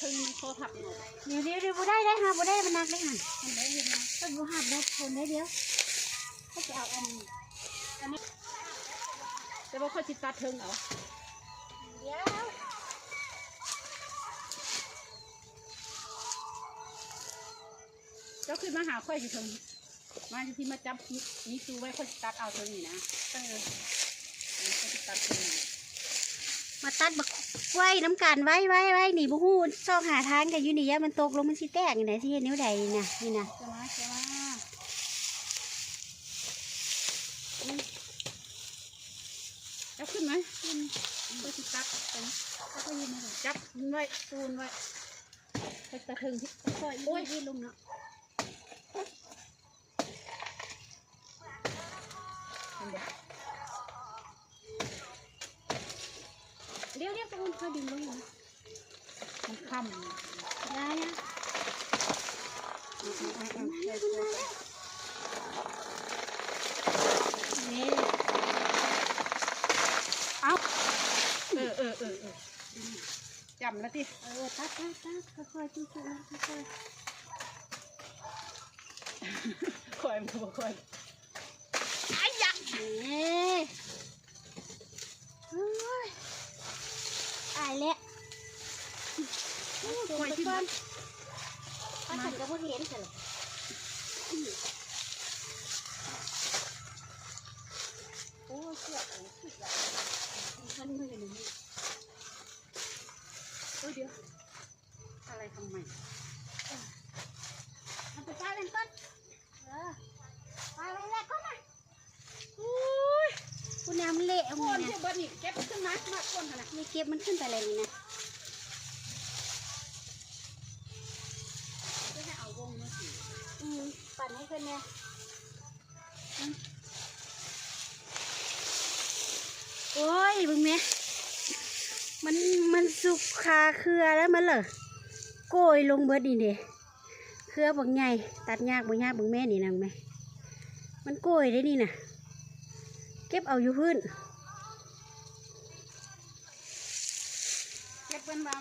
ถึงโคผักหมดเดี๋ยวบุได้ฮะบุได้มันนักเลยหันมันได้ยังไงก็บุหับได้คนได้เดียวก็จะเอาอันนี้แต่ว่าเขาจิตตัดถึงเอาเดี๋ยวเจ้าขึ้นมาหาค่อยอยู่ถึงมาที่มาจับนี่คือไว้เขาตัดเอาถึงนี่นะเขาจิตัดถึงมาตัดบักไว้น้ำกันไว้หนีบุหูซอกหาทางกันอยู่นี่ยมันตกลงมันสิแตกอย่างไรสิเห็นนิ้วใดนี่นะจะมาจับขึ้นไหมขึ้นก็จิตัดเป็นแล้วก็ยืนจับไว้ตูนไว้ไปตะถึงที่โอ้ยยืนลงเนาะเรียกตะวันค่อยดึงลงนะมันค่ำได้นะนี่เอาจำแล้วที่ตัดค่อยๆจุ๊ๆค่อยคอยมันคอยไอ้ยักษ์นี่อายเละคอยที่มันถ้าฉันก็พูดเห็นเฉยโอ้เสียฉันไม่เห็นเลยเดี๋ยวอะไรทำไมทำไปใช้เป็นต้นไปแรกก็มาคุณน้ำเละคนที่เบิร์นี่เก็บขึ้นมาคนขนาดนี่เก็บมันขึ้นไปอะไรนี่นะจะให้เอาวงมาสิปั่นให้ขึ้นเนี่ยโอ้ยบึงเมียมันสุกคาเครือแล้วมันเหรอโกยลงเบิดนี่เด้เครือบางใหญ่ตัดยากบางยากบางแม่นี่นางไหมมันโกยได้นี่นะเก็บเอาอยู่พื้นเก็บเป็นบาง